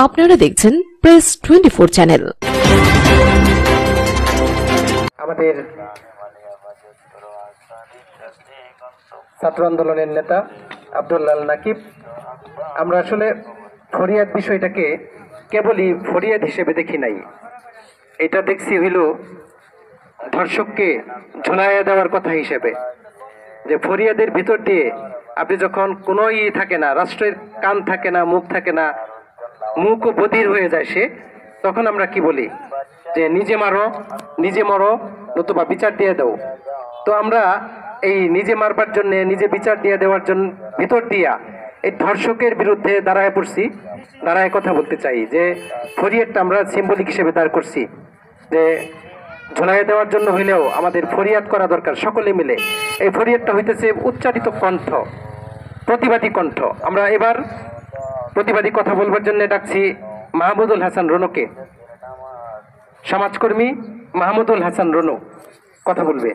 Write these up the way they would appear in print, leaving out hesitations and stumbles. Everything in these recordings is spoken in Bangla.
আপনারা দেখছেন প্রেস 24 চ্যানেল। আমাদের ছাত্র আন্দোলনের নেতা আব্দুল্লাহ নাকিব, আমরা আসলে ফরিয়াদ বিষয়টাকে কেবলই ফরিয়াদ হিসেবে দেখি নাই, এটা দেখছি হইল ধর্ষককে ঝুলাইয়া দেওয়ার কথা হিসেবে। যে ফরিয়াদের ভিতর দিয়ে আপনি যখন কোনো থাকে না, রাষ্ট্রের কান থাকে না, মুখ থাকে না, মুখও বধির হয়ে যায় সে, তখন আমরা কি বলি যে নিজে মারো, নিজে মরো, নতুবা বিচার দিয়ে দাও। তো আমরা এই নিজে মারবার জন্য, নিজে বিচার দিয়ে দেওয়ার জন্য ভিতর দিয়া এই ধর্ষকের বিরুদ্ধে দাঁড়ায় পড়ছি, দাঁড়ায় কথা বলতে চাই যে ফরিয়াদটা আমরা সিম্বলিক হিসেবে দাঁড় করছি, যে ঝোলাই দেওয়ার জন্য হইলেও আমাদের ফরিয়াদ করা দরকার সকলে মিলে। এই ফরিয়াদটা হইতেছে উচ্চারিত কণ্ঠ, প্রতিবাদী কণ্ঠ। আমরা এবার প্রতিবাদী কথা বলবার জন্য ডাকছি মাহমুদুল হাসান রনুকে। সমাজকর্মী মাহমুদুল হাসান রনু কথা বলবে।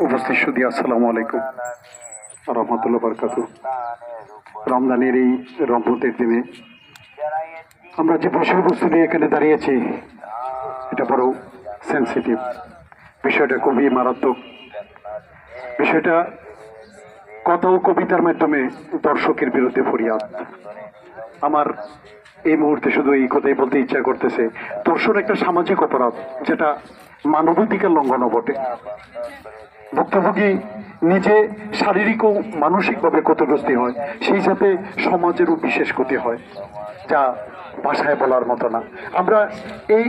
উপস্থিত সুধী, আসসালামু আলাইকুম রহমতুল্লাহ বারকাতুহু। রমজানের এই রহমতের দিনে আমরা যে বিষয়বস্তু নিয়ে এখানে দাঁড়িয়েছি, এটা বড় সেন্সিটিভ বিষয়টা, খুবই মারাত্মক বিষয়টা। কথা ও কবিতার মাধ্যমে দর্শকের বিরুদ্ধে ফরিয়াদ। আমার এই মুহূর্তে শুধু এই কথাই বলতে ইচ্ছা করতেছে, ধর্ষণ একটা সামাজিক অপরাধ, যেটা মানবাধিকার লঙ্ঘনও বটে। ভুক্তভোগী নিজে শারীরিক ও মানসিকভাবে ক্ষতিগ্রস্ত হয়, সেই সাথে সমাজেরও বিশেষ ক্ষতি হয়, যা ভাষায় বলার মতো না। আমরা এই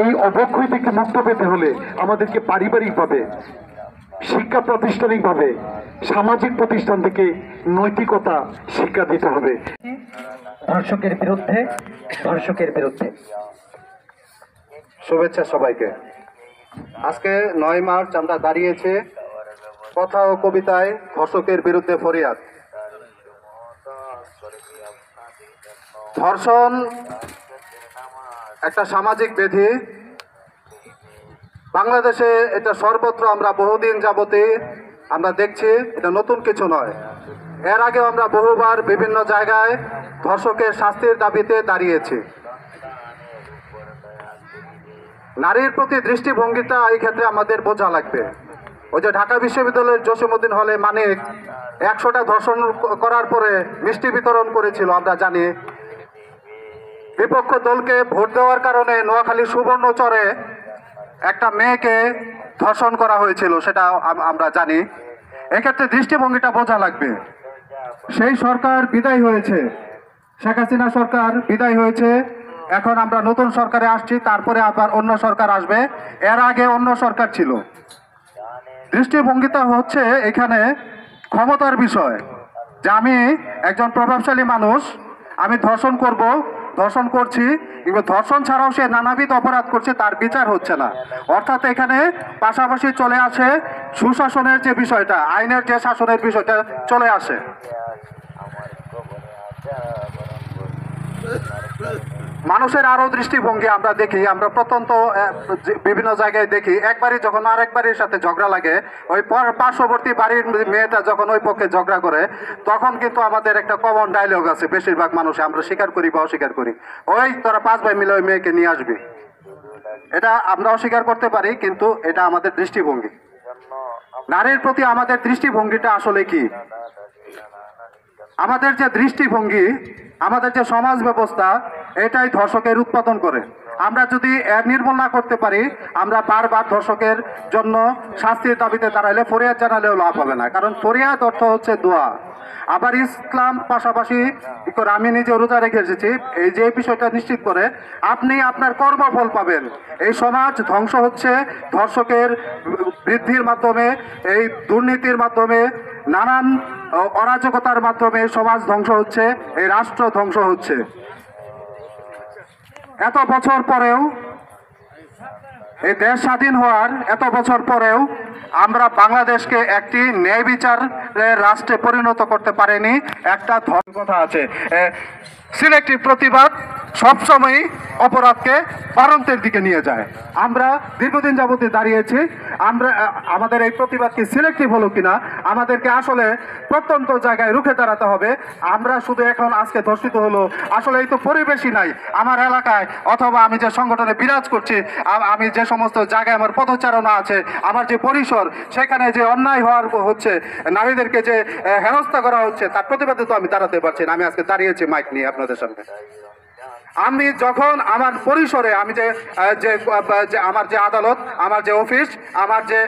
এই অবক্ষয় থেকে মুক্ত পেতে হলে আমাদেরকে পারিবারিকভাবে, শিক্ষা প্রাতিষ্ঠানিকভাবে, সামাজিক প্রতিষ্ঠান থেকে নৈতিকতা শিক্ষা দিতে হবে। ধর্ষকের বিরুদ্ধে, ধর্ষকের বিরুদ্ধে শুভেচ্ছা সবাইকে। আজকে 9 মার্চ আমরা দাঁড়িয়েছি কথা ও কবিতায় ধর্ষকের বিরুদ্ধে ফরিয়াদ। ধর্ষণ একটা সামাজিক ব্যাধি, বাংলাদেশে এটা সর্বত্র আমরা বহুদিন যাবতে আমরা দেখছি, এটা নতুন কিছু নয়। এর আগেও আমরা বহুবার বিভিন্ন জায়গায় ধর্ষকের শাস্তির দাবিতে দাঁড়িয়েছি। নারীর প্রতি দৃষ্টিভঙ্গিটা এই ক্ষেত্রে আমাদের বোঝা লাগবে। ওই যে ঢাকা বিশ্ববিদ্যালয়ের জসীমউদ্দিন হলে মানিক 100টা ধর্ষণ করার পরে মিষ্টি বিতরণ করেছিল, আমরা জানি। বিপক্ষ দলকে ভোট দেওয়ার কারণে নোয়াখালী সুবর্ণচরে একটা মেয়েকে ধর্ষণ করা হয়েছিল, সেটা আমরা জানি। এক্ষেত্রে দৃষ্টিভঙ্গিটা বোঝা লাগবে। সেই সরকার বিদায় হয়েছে, শেখ হাসিনা সরকার বিদায় হয়েছে, এখন আমরা নতুন সরকারে আসছি, তারপরে আবার অন্য সরকার আসবে। এর আগে অন্য সরকার ছিল। দৃষ্টিভঙ্গিটা হচ্ছে এখানে ক্ষমতার বিষয়, যে আমি একজন প্রভাবশালী মানুষ, আমি ধর্ষণ করব, ধর্ষণ করছি, কিন্তু ধর্ষণ ছাড়াও সে নানাবিধ অপরাধ করছে, তার বিচার হচ্ছে না। অর্থাৎ এখানে পাশাপাশি চলে আসে সুশাসনের যে বিষয়টা, আইনের যে শাসনের বিষয়টা চলে আসে। মানুষের আরো দৃষ্টিভঙ্গি আমরা দেখি, আমরা প্রত্যন্ত বিভিন্ন জায়গায় দেখি, একবারই যখন আরেকবারের সাথে ঝগড়া লাগে, ওই পার্শ্ববর্তী বাড়ির মেয়েটা যখন ওই পক্ষে ঝগড়া করে, তখন কিন্তু আমাদের একটা কমন ডায়লগ আছে, বেশিরভাগ মানুষ, আমরা স্বীকার করি বা অস্বীকার করি, ওই তোরা 5 ভাই মিলে ওই মেয়েকে নিয়ে আসবি। এটা আমরা অস্বীকার করতে পারি, কিন্তু এটা আমাদের দৃষ্টিভঙ্গি। নারীর প্রতি আমাদের দৃষ্টিভঙ্গিটা আসলে কি? আমাদের যে দৃষ্টিভঙ্গি, আমাদের যে সমাজ ব্যবস্থা, এটাই ধর্ষকের উৎপাদন করে। আমরা যদি এর নির্মূল না করতে পারি, আমরা বারবার ধর্ষকের জন্য শাস্তির দাবিতে দাঁড়াইলে, ফরিয়াদ জানালেও লাভ হবে না। কারণ ফরিয়াদ অর্থ হচ্ছে দোয়া। আবার ইসলাম পাশাপাশি আমি নিজে রোজা রেখে এসেছি, এই যে বিষয়টা নিশ্চিত করে আপনি আপনার কর্মফল পাবেন। এই সমাজ ধ্বংস হচ্ছে ধর্ষকের বৃদ্ধির মাধ্যমে, এই দুর্নীতির মাধ্যমে, নানান অরাজকতার মাধ্যমে সমাজ ধ্বংস হচ্ছে, এই রাষ্ট্র ধ্বংস হচ্ছে। এত বছর পরেও, এই দেশ স্বাধীন হওয়ার এত বছর পরেও আমরা বাংলাদেশকে একটি ন্যায় বিচারের রাষ্ট্রে পরিণত করতে পারিনি। একটা কথা আছে, সিলেক্টিভ প্রতিবাদ সবসময়ই অপরাধকে বাড়ন্তের দিকে নিয়ে যায়। আমরা দীর্ঘদিন যাবতীয় দাঁড়িয়েছি, আমরা আমাদের এই প্রতিবাদ কি সিলেক্টিভ হলো কিনা, আমাদেরকে আসলে প্রত্যন্ত জায়গায় রুখে দাঁড়াতে হবে। আমরা শুধু এখন আজকে ধর্ষিত হলো, আসলে এই তো পরিবেশই নাই আমার এলাকায়, অথবা আমি যে সংগঠনে বিরাজ করছি, আমি যে সমস্ত জায়গায় আমার পদচারণা আছে, আমার যে পরিসর, সেখানে যে অন্যায় হওয়ার হচ্ছে, নারীদেরকে যে হেনস্থা করা হচ্ছে, তার প্রতিবাদে তো আমি দাঁড়াতে পারছি না। আমি আজকে দাঁড়িয়েছি মাইক নিয়ে আপনাদের সামনে। আমি যখন আমার পরিসরে আমি যে আমার যে আদালত, আমার যে অফিস, আমার যে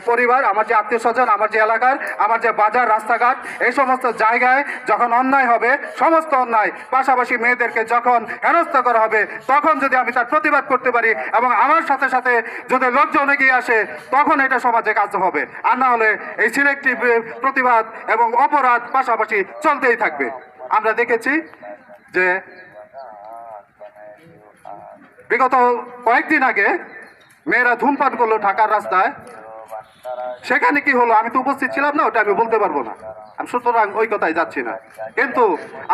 পরিবার, আমার যে আত্মীয় স্বজন, আমার যে এলাকার, আমার যে বাজার রাস্তাঘাট, এই সমস্ত জায়গায় যখন অন্যায় হবে, সমস্ত অন্যায় পাশাপাশি মেয়েদেরকে যখন হেনস্থা করা হবে, তখন যদি আমি তার প্রতিবাদ করতে পারি এবং আমার সাথে সাথে যদি লোকজন এগিয়ে আসে, তখন এটা সমাজে কাজ হবে। আর না হলে এই সিলেক্টিভ প্রতিবাদ এবং অপরাধ পাশাপাশি চলতেই থাকবে। আমরা দেখেছি যে বিগত কয়েকদিন আগে মেয়েরা ধূমপান করলো ঢাকার রাস্তায়, সেখানে কি হলো আমি তো উপস্থিত ছিলাম না, ওটা আমি বলতে পারবো না, আমি সুতরাং ওই কথাই যাচ্ছি না। কিন্তু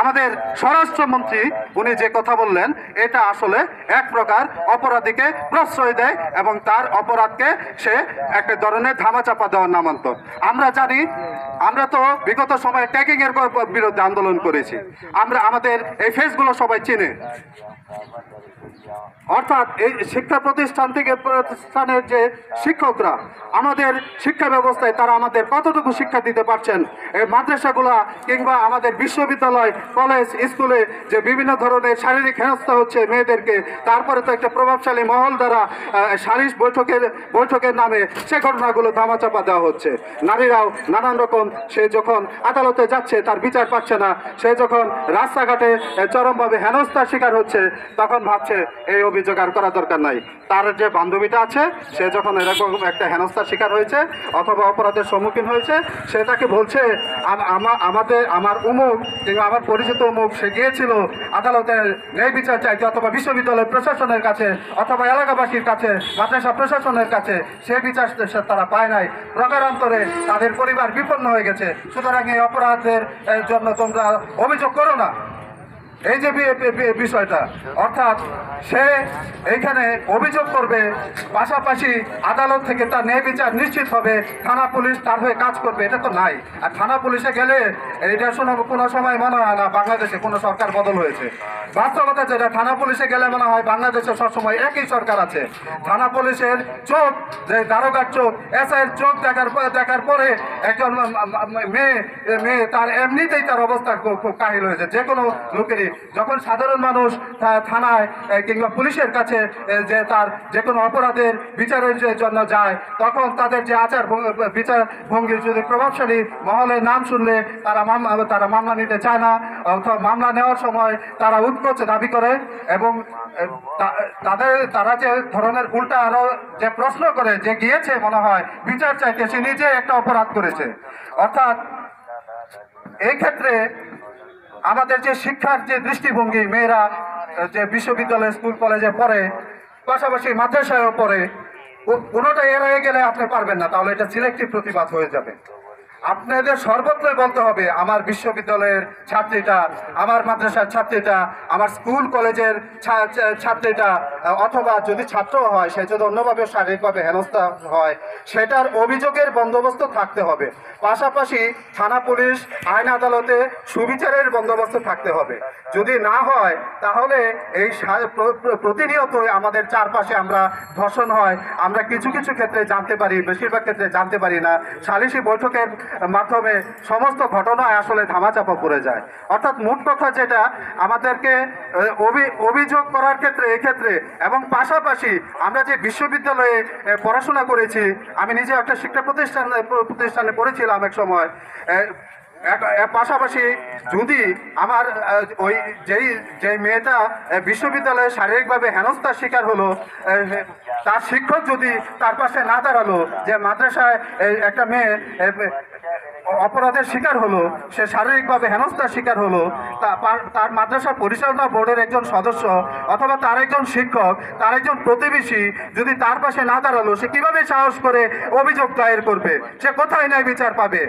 আমাদের স্বরাষ্ট্রমন্ত্রী উনি যে কথা বললেন, এটা আসলে এক প্রকার অপরাধীকে প্রশ্রয় দেয় এবং তার অপরাধকে সে একটা ধরনের ধামাচাপা দেওয়ার নামান্তর। আমরা জানি, আমরা তো বিগত সময়ে ট্যাগিং এর বিরুদ্ধে আন্দোলন করেছি, আমরা আমাদের এই ফেসগুলো সবাই চিনে। অর্থাৎ এই শিক্ষা প্রতিষ্ঠানের যে শিক্ষকরা আমাদের শিক্ষা ব্যবস্থায় তারা আমাদের কতটুকু শিক্ষা দিতে পারছেন, এই মাদ্রাসাগুলা কিংবা আমাদের বিশ্ববিদ্যালয়, কলেজ, স্কুলে যে বিভিন্ন ধরনের শারীরিক হেনস্থা হচ্ছে মেয়েদেরকে, তারপরে তো একটা প্রভাবশালী মহল দ্বারা সালিশ বৈঠকের নামে সে ঘটনাগুলো ধামাচাপা দেওয়া হচ্ছে। নারীরাও নানান রকম, সে যখন আদালতে যাচ্ছে তার বিচার পাচ্ছে না, সে যখন রাস্তাঘাটে চরমভাবে হেনস্থার শিকার হচ্ছে, তখন ভাবছে এই অভিযোগ আর করা দরকার নাই। তার যে বান্ধবীটা আছে, সে যখন এরকম একটা হেনস্থার শিকার হয়েছে অথবা অপরাধের সম্মুখীন হয়েছে, সে তাকে বলছে আমার অমুক কিংবা আমার পরিচিত অমুক সে গিয়েছিল আদালতে ন্যায় বিচার চাইতে, অথবা বিশ্ববিদ্যালয় প্রশাসনের কাছে, অথবা এলাকাবাসীর কাছে, মাদ্রাসা প্রশাসনের কাছে, সে বিচার তারা পায় নাই। প্রকারান্তরে তাদের পরিবার বিপন্ন হয়ে গেছে। সুতরাং এই অপরাধের জন্য তোমরা অভিযোগ করো না। এই যে বিষয়টা, অর্থাৎ সে এইখানে অভিযোগ করবে, পাশাপাশি আদালত থেকে তার ন্যায় বিচার নিশ্চিত হবে, থানা পুলিশ তার হয়ে কাজ করবে, এটা তো নাই। আর থানা পুলিশে গেলে এটা কোনো সময় মনে হয় না বাংলাদেশে কোনো সরকার বদল হয়েছে। বাস্তবতা যেটা, থানা পুলিশে গেলে মনে হয় বাংলাদেশে সবসময় একই সরকার আছে। থানা পুলিশের চোখ, যে দারোগার চোখ, এসআইয়ের চোখ দেখার পরে একজন মেয়ে তার এমনিতেই তার অবস্থা খুব কাহিল হয়েছে যে কোনো লোকেরই। যখন সাধারণ মানুষ থানায় কিংবা পুলিশের কাছে যে তার যে কোনো অপরাধের বিচারের জন্য যায়, তখন তাদের যে বিচার ভঙ্গি যদি প্রভাবশালী মহলের নাম শুনলে তারা মামলা নিতে চায় না, অথবা মামলা নেওয়ার সময় তারা উৎকোচ দাবি করে এবং তারা যে ধরনের উল্টা আরো যে প্রশ্ন করে, যে গিয়েছে মনে হয় বিচার চাইতে, সে নিজে একটা অপরাধ করেছে। অর্থাৎ এই ক্ষেত্রে আমাদের যে শিক্ষার যে দৃষ্টিভঙ্গি, মেয়েরা যে বিশ্ববিদ্যালয়, স্কুল, কলেজে পড়ে, পাশাপাশি মাদ্রাসায়ও পড়ে, কোনোটাই এড়িয়ে গেলে আপনি পারবেন না, তাহলে এটা সিলেক্টিভ প্রতিবাদ হয়ে যাবে। আপনাদের সর্বত্রই বলতে হবে, আমার বিশ্ববিদ্যালয়ের ছাত্রীটা, আমার মাদ্রাসার ছাত্রীটা, আমার স্কুল কলেজের ছাত্রীটা, অথবা যদি ছাত্র হয় সে যদি অন্যভাবে শারীরিকভাবে হেনস্থা হয়, সেটার অভিযোগের বন্দোবস্ত থাকতে হবে। পাশাপাশি থানা পুলিশ, আইন আদালতে সুবিচারের বন্দোবস্ত থাকতে হবে। যদি না হয় তাহলে এই প্রতিনিয়তই আমাদের চারপাশে আমরা ধর্ষণ হয়, আমরা কিছু কিছু ক্ষেত্রে জানতে পারি, বেশিরভাগ ক্ষেত্রে জানতে পারি না। সালিশি বৈঠকের মাধ্যমে সমস্ত ঘটনায় আসলে ধামাচাপা পড়ে যায়। অর্থাৎ মোট কথা যেটা, আমাদেরকে অভিযোগ করার ক্ষেত্রে এক্ষেত্রে এবং পাশাপাশি আমরা যে বিশ্ববিদ্যালয়ে পড়াশোনা করেছি, আমি নিজে একটা শিক্ষা প্রতিষ্ঠানে পড়েছিলাম এক সময়, পাশাপাশি যদি আমার ওই যেই মেয়েটা বিশ্ববিদ্যালয়ে শারীরিকভাবে হেনস্থার শিকার হলো, তার শিক্ষক যদি তার পাশে না দাঁড়ালো, যে মাদ্রাসায় একটা মেয়ে অপরাধের শিকার হলো, সে শারীরিকভাবে হেনস্থার শিকার হলো, তার মাদ্রাসা পরিচালনা বোর্ডের একজন সদস্য অথবা তার একজন শিক্ষক, তার একজন প্রতিবেশী যদি তার পাশে না দাঁড়ালো, সে কিভাবে সাহস করে অভিযোগ দায়ের করবে? সে কোথায় ন্যায় বিচার পাবে?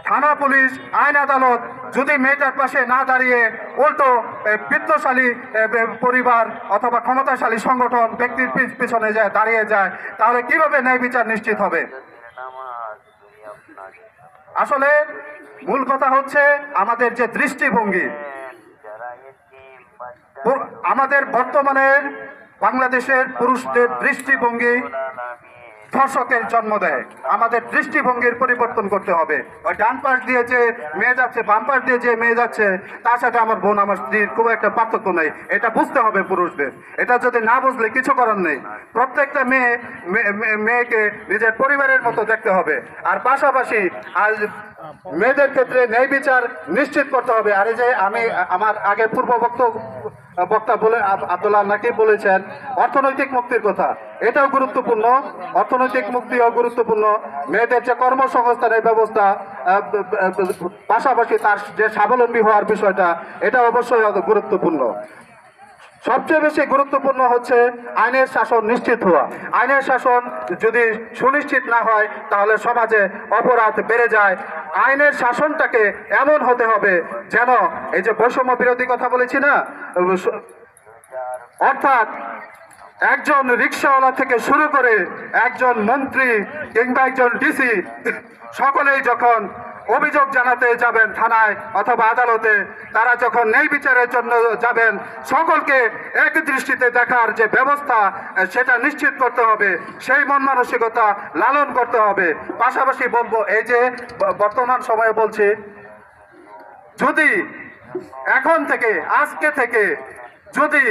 থানা পুলিশ আইন আদালত যদি মেয়েটার পাশে না দাঁড়িয়ে উল্টো বিত্তশালী পরিবার অথবা ক্ষমতাশালী সংগঠন ব্যক্তির পিছনে যায় দাঁড়িয়ে যায়, তাহলে কিভাবে ন্যায় বিচার নিশ্চিত হবে? আসলে মূল কথা হচ্ছে আমাদের যে দৃষ্টিভঙ্গি, আমাদের বর্তমানের বাংলাদেশের পুরুষদের দৃষ্টিভঙ্গি ধর্ষকের জন্ম দেয়। আমাদের দৃষ্টিভঙ্গির পরিবর্তন করতে হবে। ওই ডান পাশ দিয়ে যে মেয়ে যাচ্ছে, বাম পাশ দিয়ে যে মেয়ে যাচ্ছে, তার সাথে আমার বোন আমার স্ত্রীর খুব একটা পার্থক্য নেই। এটা বুঝতে হবে পুরুষদের। এটা যদি না বুঝলে কিছু করার নেই। প্রত্যেকটা মেয়েকে নিজের পরিবারের মতো দেখতে হবে। আর পাশাপাশি আজ মেয়েদের ক্ষেত্রে ন্যায় বিচার নিশ্চিত করতে হবে। আর এই যে আমি আমার আগে পূর্ব বক্তা বলে আব্দুল্লাহ নাকিব বলেছেন অর্থনৈতিক মুক্তির কথা, এটাও গুরুত্বপূর্ণ। অর্থনৈতিক মুক্তিও গুরুত্বপূর্ণ। মেয়েদের যে কর্মসংস্থানের ব্যবস্থা, পাশাপাশি তার যে স্বাবলম্বী হওয়ার বিষয়টা, এটা অবশ্যই গুরুত্বপূর্ণ। সবচেয়ে বেশি গুরুত্বপূর্ণ হচ্ছে আইনের শাসন নিশ্চিত হওয়া। আইনের শাসন যদি সুনিশ্চিত না হয় তাহলে সমাজে অপরাধ বেড়ে যায়। আইনের শাসনটাকে এমন হতে হবে যেন এই যে বৈষম্য বিরোধী কথা বলেছি না, অর্থাৎ একজন রিক্সাওয়ালা থেকে শুরু করে একজন মন্ত্রী কিংবা একজন ডিসি সকলেই যখন অভিযোগ জানাতে যাবেন থানায় অথবা আদালতে, তারা যখন ন্যায় বিচারের জন্য যাবেন, সকলকে এক দৃষ্টিতে দেখার যে ব্যবস্থা সেটা নিশ্চিত করতে হবে। সেই মন মানসিকতা লালন করতে হবে। পাশাপাশি বলবো, এই যে বর্তমান সময়ে বলছি, যদি এখন থেকে আজকে থেকে যদি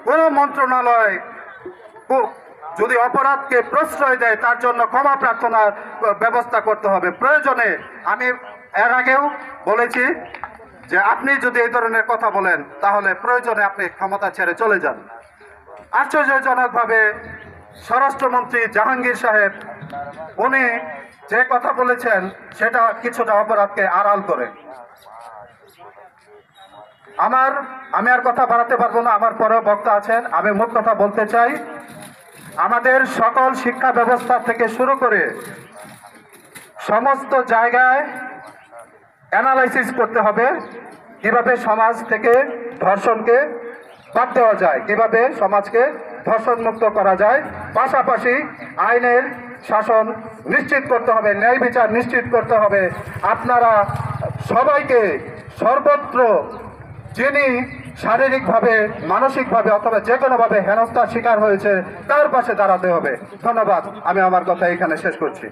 কোন মন্ত্রণালয় যদি অপরাধকে প্রশ্রয় দেয়, তার জন্য ক্ষমা প্রার্থনার ব্যবস্থা করতে হবে। প্রয়োজনে আমি এর আগেও বলেছি যে আপনি যদি এই ধরনের কথা বলেন তাহলে প্রয়োজনে আপনি ক্ষমতা ছেড়ে চলে যান। আশ্চর্যজনকভাবে স্বরাষ্ট্রমন্ত্রী জাহাঙ্গীর সাহেব উনি যে কথা বলেছেন সেটা কিছুটা অপরাধকে আড়াল করে। আমি আর কথা বাড়াতে পারবো না, আমার পরেও বক্তা আছেন। আমি মোট কথা বলতে চাই, আমাদের সকল শিক্ষা ব্যবস্থা থেকে শুরু করে সমস্ত জায়গায় অ্যানালাইসিস করতে হবে কিভাবে সমাজ থেকে ধর্ষণকে বাদ দেওয়া যায়, কিভাবে সমাজকে ধর্ষণ মুক্ত করা যায়। পাশাপাশি আইনের শাসন নিশ্চিত করতে হবে, ন্যায় বিচার নিশ্চিত করতে হবে। আপনারা সবাইকে সর্বত্র যিনি শারীরিকভাবে, মানসিকভাবে অথবা যে কোনোভাবে হেনস্থার শিকার হয়েছে তার পাশে দাঁড়াতে হবে। ধন্যবাদ। আমি আমার কথা এখানে শেষ করছি।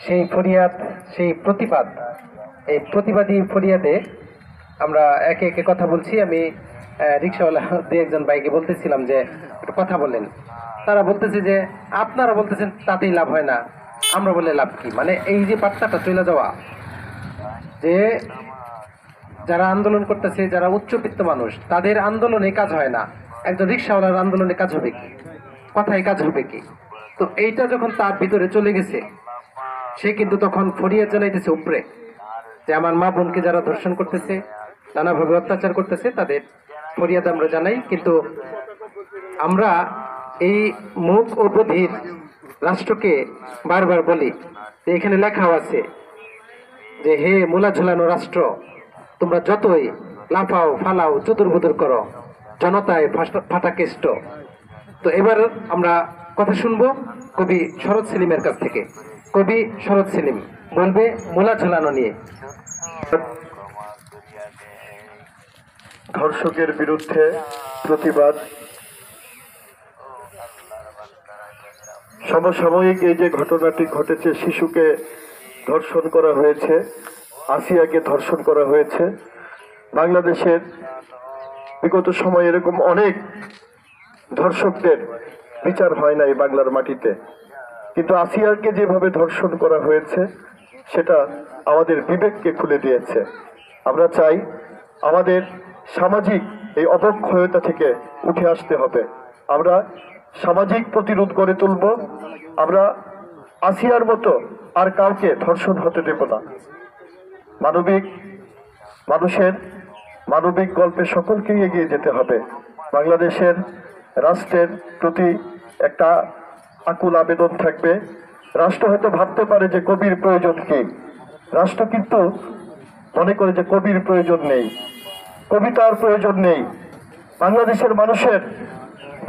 সেই ফরিয়াদ, সেই প্রতিবাদ, এই প্রতিবাদী ফরিয়াদে আমরা একে একে কথা বলছি। আমি রিক্সাওয়ালা দু একজন ভাইকে বলতেছিলাম যে একটু কথা বলেন। তারা বলতেছে যে আপনারা বলতেছেন তাতেই লাভ হয় না, আমরা বলে লাভ কি? মানে এই যে বার্তাটা চলে যাওয়া, যে যারা আন্দোলন করতেছে, যারা উচ্চবিত্ত মানুষ, তাদের আন্দোলনে কাজ হয় না, একজন রিক্সাওয়ালার আন্দোলনে কাজ হবে কি? কথায় কাজ হবে কি? তো এইটা যখন তার ভিতরে চলে গেছে, সে কিন্তু তখন ফরিয়াদ জানাইতেছে উপরে যে আমার মা বোনকে যারা ধর্ষণ করতেছে, নানাভাবে অত্যাচার করতেছে, তাদের ফরিয়াদ আমরা জানাই। কিন্তু আমরা এই মুখ ও বধির রাষ্ট্রকে বারবার বলি যে এখানে লেখাও আছে যে হে মূলা ঝুলানো রাষ্ট্র, তোমরা যতই লাফাও ফালাও চতুর্বুদুর করো, জনতায় ফাটা কেষ্ট। তো এবার আমরা কথা শুনবো কবি শরৎ সেলিমের কাছ থেকে। কবি শরৎ সেলিম বলবে মূলা ঝুলানো নিয়ে। ধর্ষকের বিরুদ্ধে প্রতিবাদ। সমসাময়িক এই যে ঘটনাটি ঘটেছে, শিশুকে ধর্ষণ করা হয়েছে, আসিয়াকে ধর্ষণ করা হয়েছে। বাংলাদেশের বিগত সময়ে এরকম অনেক ধর্ষকদের বিচার হয় নাই বাংলার মাটিতে, কিন্তু আসিয়াকে যেভাবে ধর্ষণ করা হয়েছে সেটা আমাদের বিবেককে খুলে দিয়েছে। আমরা চাই আমাদের সামাজিক এই অবক্ষয়তা থেকে উঠে আসতে হবে। আমরা সামাজিক প্রতিরোধ গড়ে তুলব। আমরা আসিয়ার মতো আর কাউকে ধর্ষণ হতে দেব না। মানুষের মানবিক গল্পে সকলকেই এগিয়ে যেতে হবে। বাংলাদেশের রাষ্ট্রের প্রতি একটা আকুল আবেদন থাকবে রাষ্ট্র হয়তো ভাবতে পারে যে কবির প্রয়োজন কি, রাষ্ট্র কিন্তু মনে করে যে কবির প্রয়োজন নেই, কবিতার প্রয়োজন নেই। বাংলাদেশের মানুষের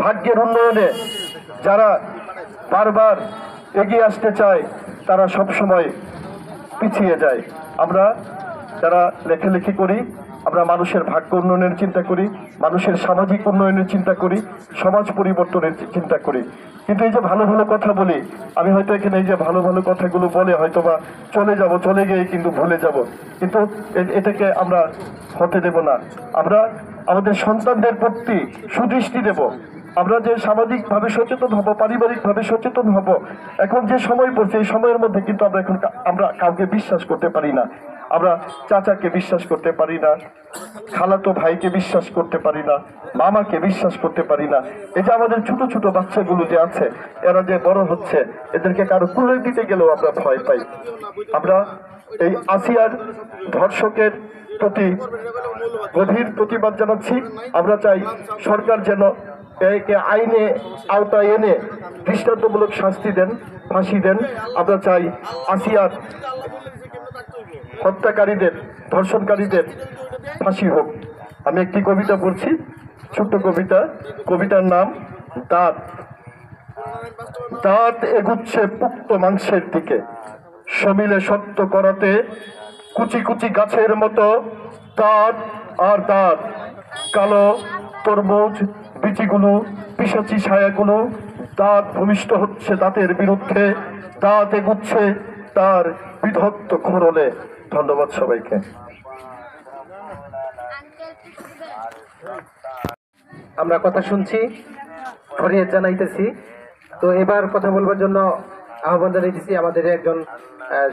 ভাগ্যের উন্নয়নে যারা বারবার এগিয়ে আসতে চায় তারা সব সময় পিছিয়ে যায়। আমরা যারা লেখালেখি করি, আমরা মানুষের ভাগ্য উন্নয়নের চিন্তা করি, মানুষের সামাজিক উন্নয়নের চিন্তা করি, সমাজ পরিবর্তনের চিন্তা করি। কিন্তু এই যে ভালো ভালো কথা বলি, আমি হয়তো এখানে এই যে ভালো ভালো কথাগুলো বলে হয়তো বা চলে গিয়ে কিন্তু ভুলে যাব, কিন্তু এটাকে আমরা হতে দেব না। আমরা আমাদের সন্তানদের প্রতি সুদৃষ্টি দেব। আমরা যে সামাজিকভাবে সচেতন হব, পারিবারিকভাবে সচেতন হব, এখন যে সময় পড়ছে এই সময়ের মধ্যে কিন্তু আমরা কাউকে বিশ্বাস করতে পারি না। আমরা চাচাকে বিশ্বাস করতে পারি না, খালাতো ভাইকে বিশ্বাস করতে পারি না, মামাকে বিশ্বাস করতে পারি না। এই যে আমাদের ছোট ছোট বাচ্চাগুলো যে আছে, এরা যে বড় হচ্ছে, এদেরকে কারো কুলে দিতে গেলেও আমরা ভয় পাই। আমরা এই আসিয়ার ধর্ষকের প্রতি গভীর প্রতিবাদ জানাচ্ছি। আমরা চাই সরকার যেন একে আইনে আওতায় এনে দৃষ্টান্তমূলক শাস্তি দেন, ফাঁসি দেন। আমরা চাই আসিয়ার হত্যাকারীদের, ধর্ষণকারীদের ফাঁসি হোক। আমি একটি কবিতা পড়ছি, ছোট্ট কবিতা। কবিতার নাম দাঁত। দাঁত এগুচ্ছে পুক্ত মাংসের দিকে, সমিলে সত্য করাতে কুচি কুচি গাছের মতো দাঁত আর দাঁত। কালো তরমুজ বিচিগুলো, পিসাচি ছায়াগুলো, দাঁত ভূমিষ্ঠ হচ্ছে দাঁতের বিরুদ্ধে, দাঁত এগুচ্ছে তার বিধত্ত খোরলে। ধন্যবাদ সবাইকে। আমরা কথা শুনছি, ফরিয়াদ জানাইতেছি। তো এবার কথা বলবার জন্য আহ্বান জানাইতেছি আমাদের একজন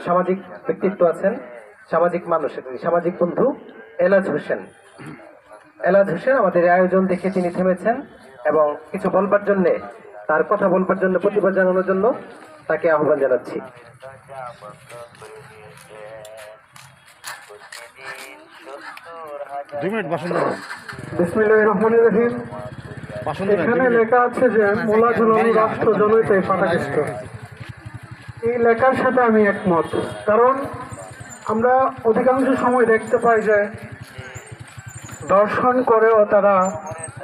সামাজিক ব্যক্তিত্ব আছেন, সামাজিক মানুষ, সামাজিক বন্ধু এলাজ হোসেন। এলাজ হোসেন আমাদের আয়োজন দেখে তিনি থেমেছেন এবং কিছু বলবার জন্য, তার কথা বলবার জন্য, প্রতিবাদ জানানোর জন্য তাকে আহ্বান জানাচ্ছি। বিসমিল্লাহির রহমানির রহিম। এখানে লেখা আছে যে মোলা ঝুলানো রাষ্ট্র জনৈতে পাটাকেষ্ট। এই লেখার সাথে আমি একমত, কারণ আমরা অধিকাংশ সময় দেখতে পাই যে দর্শন করেও তারা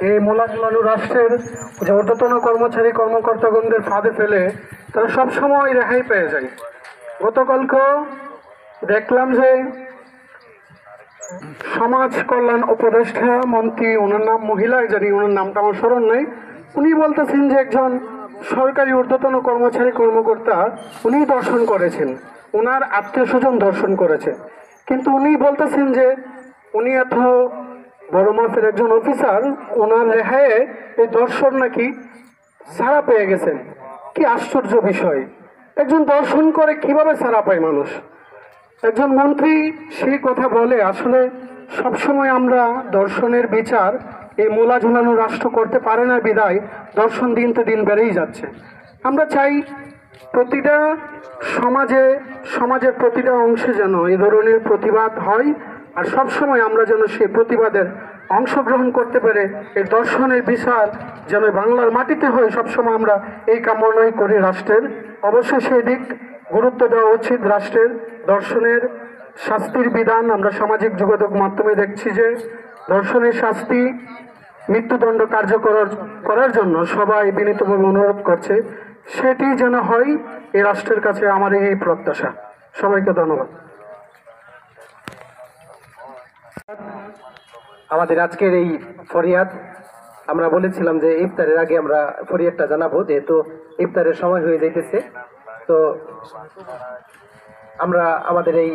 এই মোলা ঝুলানো রাষ্ট্রের যে ঊর্ধ্বতন কর্মচারী কর্মকর্তাগণদের ফাঁদে ফেলে তারা সবসময় রেহাই পেয়ে যায়। গতকালকেও দেখলাম যে সমাজ কল্যাণ উপদেষ্টা মন্ত্রী, ওনার নাম মহিলাই জানি, ওনার নামটা আমার স্মরণ নেই, উনি বলতেছেন যে একজন সরকারি ঊর্ধ্বতন কর্মচারী কর্মকর্তা উনি দর্শন করেছেন, ওনার আত্মীয় স্বজন দর্শন করেছে। কিন্তু উনি বলতেছেন যে উনি এত বড় মাপের একজন অফিসার, ওনার রেহাইয়ে এই দর্শন নাকি ছাড়া পেয়ে গেছেন। কি আশ্চর্য বিষয়! একজন দর্শন করে কিভাবে ছাড়া পায় মানুষ? একজন মন্ত্রী সেই কথা বলে। আসলে সবসময় আমরা দর্শনের বিচার এই মোলা ঝুলানো রাষ্ট্র করতে পারে না বিদায় দর্শন দিনতে দিন বেড়েই যাচ্ছে। আমরা চাই প্রতিটা সমাজের প্রতিটা অংশে যেন এই ধরনের প্রতিবাদ হয়, আর সবসময় আমরা যেন সেই প্রতিবাদের অংশগ্রহণ করতে পেরে এই দর্শনের বিচার যেন বাংলার মাটিতে হয়, সবসময় আমরা এই কামনাই করি রাষ্ট্রের। অবশ্যই সেই দিক গুরুত্ব দেওয়া উচিত রাষ্ট্রের। দর্শনের শাস্তির বিধান আমরা সামাজিক যোগাযোগ মাধ্যমে দেখছি যে ধর্ষণের শাস্তি মৃত্যুদণ্ড কার্যকর করার জন্য সবাই বিনীতভাবে অনুরোধ করছে। সেটি যেন হয় এই রাষ্ট্রের কাছে আমার এই প্রত্যাশা। সবাইকে ধন্যবাদ। আমাদের আজকের এই ফরিয়াদ, আমরা বলেছিলাম যে ইফতারের আগে আমরা ফরিয়াদটা জানাবো, যেহেতু ইফতারের সময় হয়ে যাইতেছে। তো আমরা আমাদের এই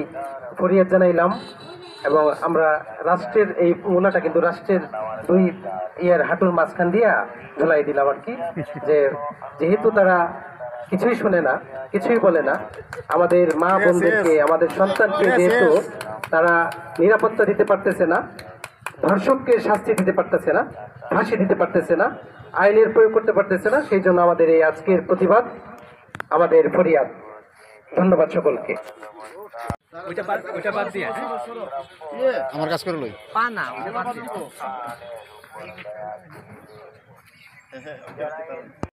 ফরিয়াদ জানাইলাম এবং আমরা রাষ্ট্রের এই মোলাটা কিন্তু রাষ্ট্রের দুই হাঁটুর মাঝখান দিয়া ঝুলাই দিলাম আর কি, যে যেহেতু তারা কিছুই শোনে না, কিছুই বলে না, আমাদের মা বোনদেরকে, আমাদের সন্তানকে যেহেতু তারা নিরাপত্তা দিতে পারতেছে না, ধর্ষককে শাস্তি দিতে পারতেছে না, ফাঁসি দিতে পারতেছে না, আইনের প্রয়োগ করতে পারতেছে না, সেই জন্য আমাদের এই আজকের প্রতিবাদ, আমাদের ফরিয়াদ। ধন্যবাদ সকলকে। আমার কাজ করে লই পা না